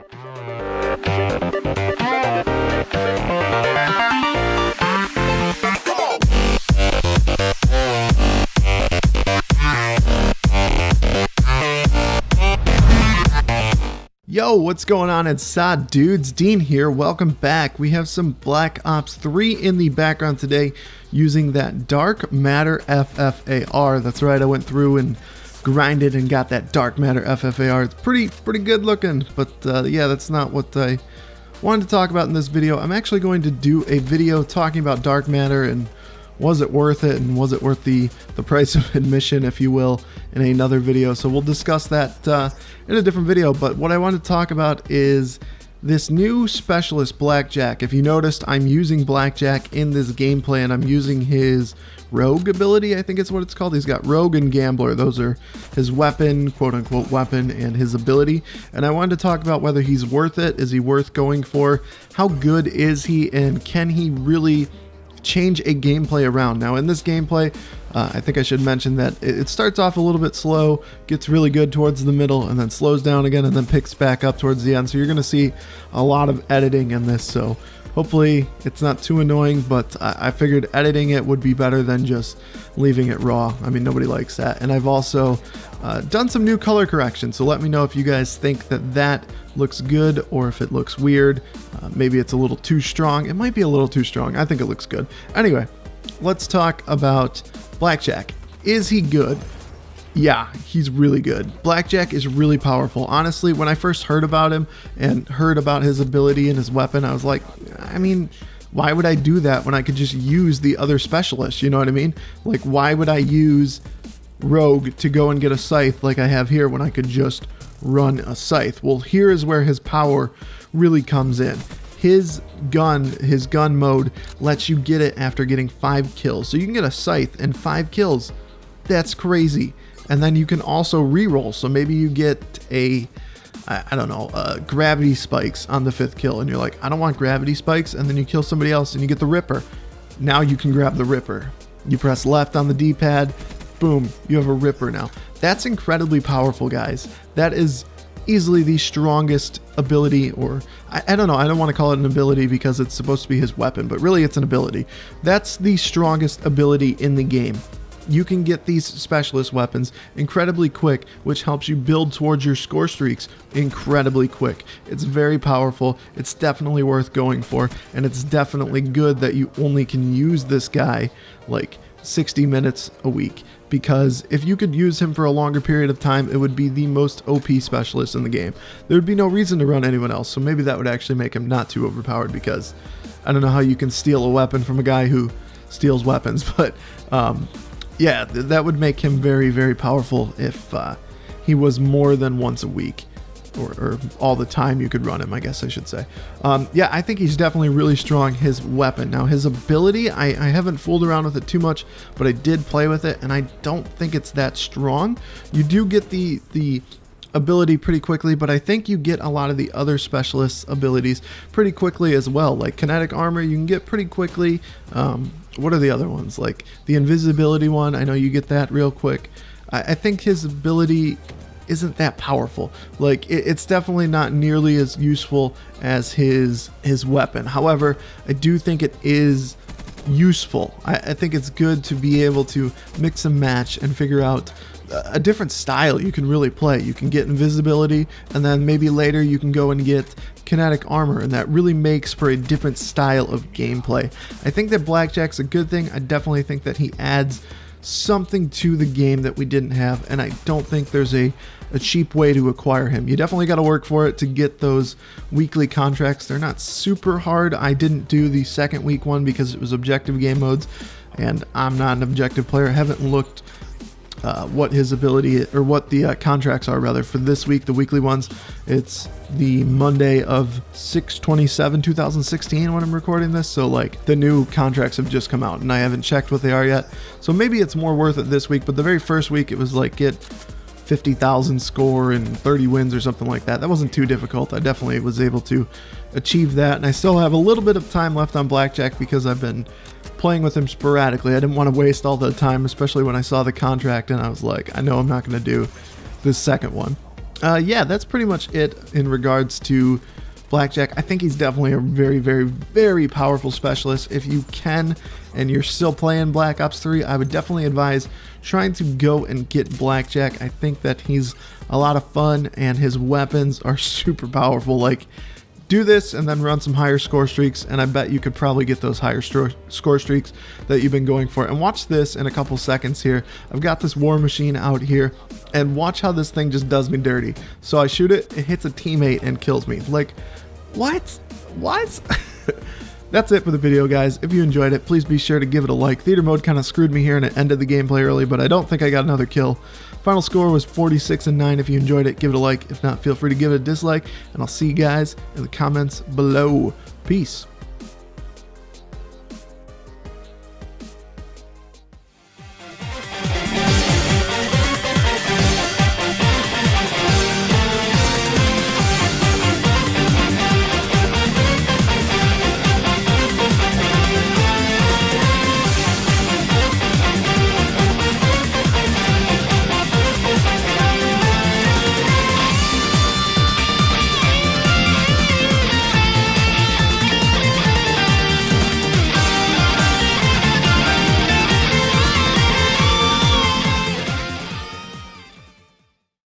Yo, what's going on? It's Sod Dudes, Dean here. Welcome back. We have some Black Ops 3 in the background today using that Dark Matter FFAR. That's right, I went through and grinded and got that Dark Matter FFAR. It's pretty good looking, but yeah, that's not what I wanted to talk about in this video. I'm actually going to do a video talking about Dark Matter and was it worth it, and was it worth the price of admission, if you will, in another video. So we'll discuss that in a different video. But what I want to talk about is this new specialist, Blackjack. If you noticed, I'm using Blackjack in this gameplay, and I'm using his rogue ability, I think it's what it's called. He's got rogue and gambler. Those are his weapon, quote unquote weapon, and his ability. And I wanted to talk about whether he's worth it. Is he worth going for? How good is he? And can he really change a gameplay around? Now in this gameplay, I think I should mention that it starts off a little bit slow, gets really good towards the middle, and then slows down again, and then picks back up towards the end. So you're going to see a lot of editing in this, so hopefully it's not too annoying, but I figured editing it would be better than just leaving it raw. I mean, nobody likes that. And I've also done some new color correction, so let me know if you guys think that looks good or if it looks weird. Maybe it's a little too strong. It might be a little too strong. I think it looks good. Anyway, let's talk about Blackjack. Is he good? Yeah, he's really good. Blackjack is really powerful. Honestly, when I first heard about him and heard about his ability and his weapon, I was like, I mean, why would I do that when I could just use the other specialists? You know what I mean? Like, why would I use rogue to go and get a scythe like I have here when I could just run a scythe? Well, here is where his power really comes in. His gun mode lets you get it after getting 5 kills. So you can get a scythe and 5 kills. That's crazy. And then you can also reroll. So maybe you get I don't know, gravity spikes on the 5th kill, and you're like, I don't want gravity spikes, and then you kill somebody else and you get the Ripper. Now you can grab the Ripper. You press left on the D-pad, boom, you have a Ripper now. That's incredibly powerful, guys. That is easily the strongest ability, or I don't know, I don't want to call it an ability because it's supposed to be his weapon, but really it's an ability. That's the strongest ability in the game. You can get these specialist weapons incredibly quick, which helps you build towards your score streaks incredibly quick. It's very powerful. It's definitely worth going for, and it's definitely good that you only can use this guy like 60 minutes a week, because if you could use him for a longer period of time, it would be the most OP specialist in the game. There would be no reason to run anyone else, so maybe that would actually make him not too overpowered, because I don't know how you can steal a weapon from a guy who steals weapons, but yeah, that would make him very, very powerful if he was more than once a week, or all the time you could run him, I guess I should say. Yeah, I think he's definitely really strong. His weapon. Now, his ability, I haven't fooled around with it too much, but I did play with it, and I don't think it's that strong. You do get the ability pretty quickly, but I think you get a lot of the other specialists' abilities pretty quickly as well. Like kinetic armor, you can get pretty quickly. What are the other ones? Like the invisibility one, I know you get that real quick. I think his ability isn't that powerful. Like it's definitely not nearly as useful as his weapon. However, I do think it is useful. I think it's good to be able to mix and match and figure out a different style you can really play. You can get invisibility, and then maybe later you can go and get kinetic armor, and that really makes for a different style of gameplay. I think that Blackjack's a good thing. I definitely think that he adds something to the game that we didn't have, and I don't think there's a cheap way to acquire him. You definitely got to work for it to get those weekly contracts. They're not super hard. I didn't do the second week one because it was objective game modes, and I'm not an objective player. I haven't looked what his ability, or what the contracts are rather, for this week, the weekly ones. It's the Monday of 6/27/2016 when I'm recording this, so like the new contracts have just come out and I haven't checked what they are yet, so maybe it's more worth it this week. But the very first week it was like get 50,000 score and 30 wins or something like that. That wasn't too difficult. I definitely was able to achieve that, and I still have a little bit of time left on Blackjack because I've been playing with him sporadically. I didn't want to waste all the time, especially when I saw the contract and I was like, I know I'm not going to do this second one. Yeah, that's pretty much it in regards to Blackjack. I think he's definitely a very, very, very powerful specialist. If you can and you're still playing Black Ops 3, I would definitely advise trying to go and get Blackjack. I think that he's a lot of fun and his weapons are super powerful. Like, do this and then run some higher score streaks, and I bet you could probably get those higher score streaks that you've been going for. And watch this in a couple seconds here. I've got this war machine out here, and watch how this thing just does me dirty. So I shoot it, it hits a teammate and kills me. Like, what? That's it for the video, guys. If you enjoyed it, please be sure to give it a like. Theater mode kind of screwed me here and it ended the gameplay early, but I don't think I got another kill. Final score was 46-9. If you enjoyed it, give it a like. If not, feel free to give it a dislike, and I'll see you guys in the comments below. Peace.